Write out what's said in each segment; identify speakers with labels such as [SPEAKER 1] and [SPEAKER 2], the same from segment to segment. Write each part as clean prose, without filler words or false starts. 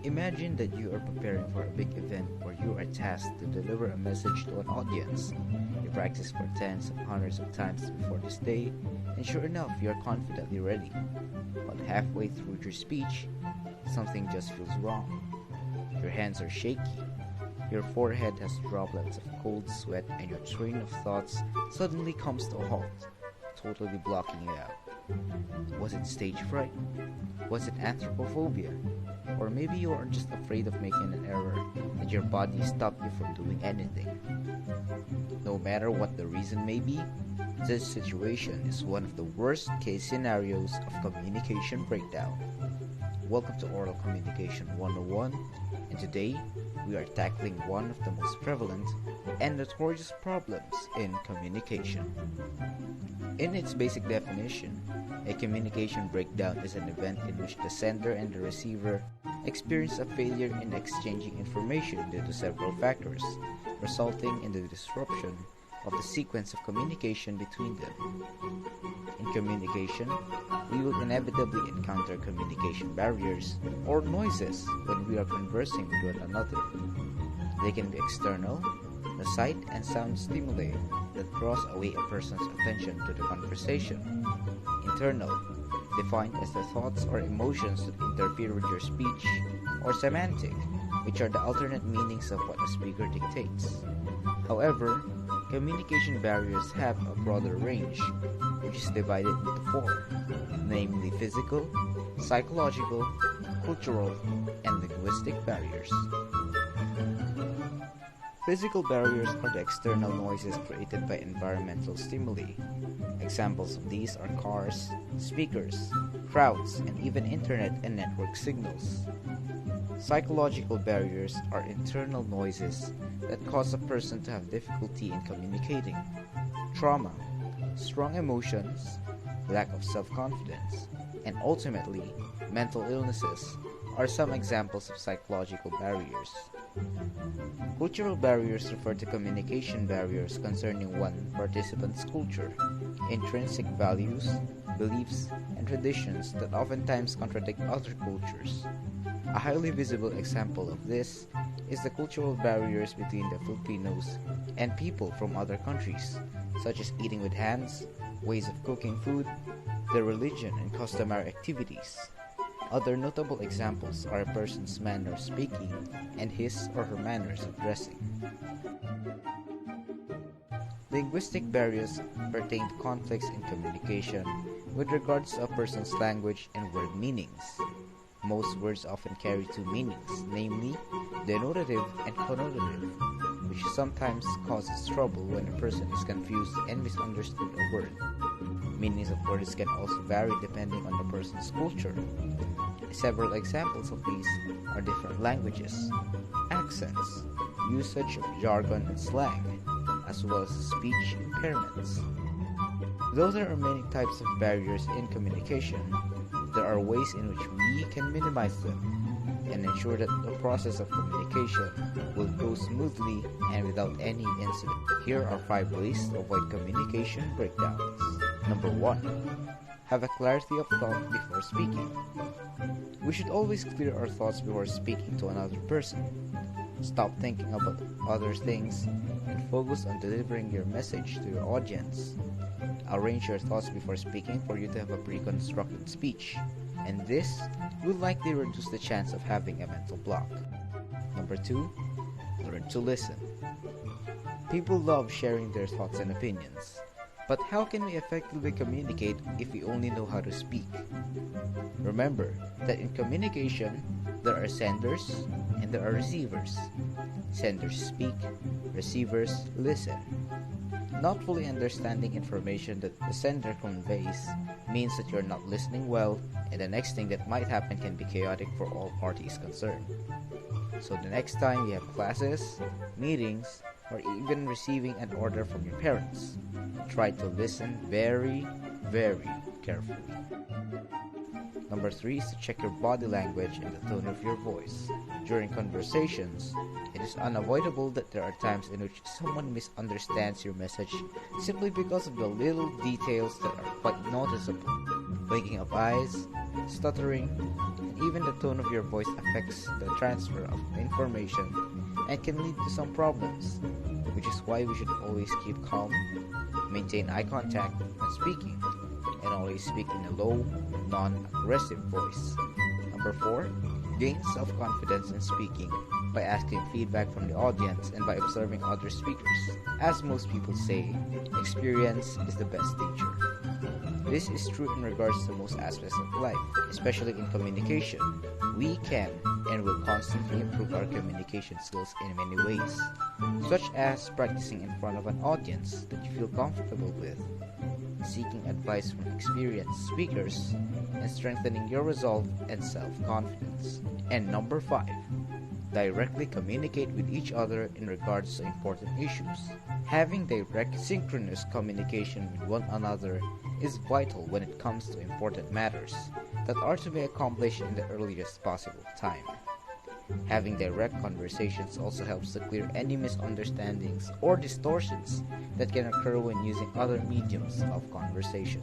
[SPEAKER 1] Imagine that you are preparing for a big event where you are tasked to deliver a message to an audience. You practice for tens of hundreds of times before this day, and sure enough, you are confidently ready. But halfway through your speech, something just feels wrong. Your hands are shaky, your forehead has droplets of cold sweat, and your train of thoughts suddenly comes to a halt, totally blocking you out. Was it stage fright? Was it anthropophobia? Or maybe you are just afraid of making an error and your body stopped you from doing anything. No matter what the reason may be, this situation is one of the worst case scenarios of communication breakdown. Welcome to Oral Communication 101, and today we are tackling one of the most prevalent and notorious problems in communication. In its basic definition, a communication breakdown is an event in which the sender and the receiver experience a failure in exchanging information due to several factors, resulting in the disruption of the sequence of communication between them. In communication, we will inevitably encounter communication barriers or noises when we are conversing with one another. They can be external, the sight and sound stimuli that draws away a person's attention to the conversation. Internal, defined as the thoughts or emotions that interfere with your speech, or semantic, which are the alternate meanings of what a speaker dictates. However, communication barriers have a broader range, which is divided into four, namely physical, psychological, cultural, and linguistic barriers. Physical barriers are the external noises created by environmental stimuli. Examples of these are cars, speakers, crowds, and even internet and network signals. Psychological barriers are internal noises that cause a person to have difficulty in communicating. Trauma, strong emotions, lack of self-confidence, and ultimately, mental illnesses are some examples of psychological barriers. Cultural barriers refer to communication barriers concerning one participant's culture, intrinsic values, beliefs, and traditions that oftentimes contradict other cultures. A highly visible example of this is the cultural barriers between the Filipinos and people from other countries, such as eating with hands, ways of cooking food, their religion and customary activities. Other notable examples are a person's manner of speaking and his or her manners of dressing. Linguistic barriers pertain to conflicts in communication with regards to a person's language and word meanings. Most words often carry two meanings, namely denotative and connotative, which sometimes causes trouble when a person is confused and misunderstood a word. Meanings of words can also vary depending on the person's culture. Several examples of these are different languages, accents, usage of jargon and slang, as well as speech impairments. Though there are many types of barriers in communication, there are ways in which we can minimize them and ensure that the process of communication will go smoothly and without any incident. Here are 5 ways to avoid communication breakdowns. Number 1. Have a clarity of thought before speaking. We should always clear our thoughts before speaking to another person. Stop thinking about other things and focus on delivering your message to your audience. Arrange your thoughts before speaking for you to have a pre-constructed speech, and this will likely reduce the chance of having a mental block. Number 2. Learn to listen. People love sharing their thoughts and opinions. But how can we effectively communicate if we only know how to speak? Remember that in communication, there are senders and there are receivers. Senders speak, receivers listen. Not fully understanding information that the sender conveys means that you're not listening well, and the next thing that might happen can be chaotic for all parties concerned. So the next time you have classes, meetings, or even receiving an order from your parents, try to listen very, very carefully. Number 3 is to check your body language and the tone of your voice. During conversations, it is unavoidable that there are times in which someone misunderstands your message simply because of the little details that are quite noticeable. Blinking of eyes, stuttering, and even the tone of your voice affects the transfer of information and can lead to some problems, which is why we should always keep calm, maintain eye contact when speaking, and always speak in a low, non-aggressive voice. Number 4, gain self-confidence in speaking by asking feedback from the audience and by observing other speakers. As most people say, experience is the best teacher. This is true in regards to most aspects of life, especially in communication. We can and will constantly improve our communication skills in many ways, such as practicing in front of an audience that you feel comfortable with, seeking advice from experienced speakers, and strengthening your resolve and self-confidence. And number 5, directly communicate with each other in regards to important issues. Having direct synchronous communication with one another is vital when it comes to important matters that are to be accomplished in the earliest possible time. Having direct conversations also helps to clear any misunderstandings or distortions that can occur when using other mediums of conversation.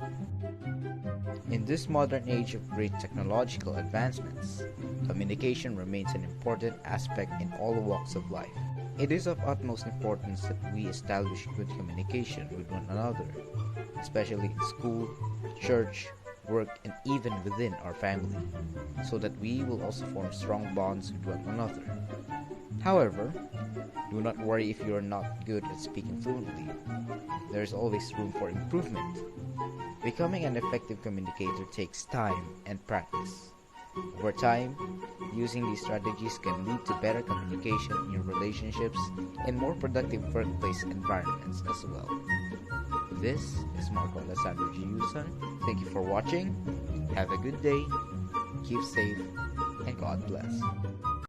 [SPEAKER 1] In this modern age of great technological advancements, communication remains an important aspect in all walks of life. It is of utmost importance that we establish good communication with one another, especially in school, church, work, and even within our family, so that we will also form strong bonds with one another. However, do not worry if you are not good at speaking fluently. There is always room for improvement. Becoming an effective communicator takes time and practice. Over time, using these strategies can lead to better communication in your relationships and more productive workplace environments as well. This is Marco Alessandro Yuson. Thank you for watching. Have a good day, keep safe, and God bless.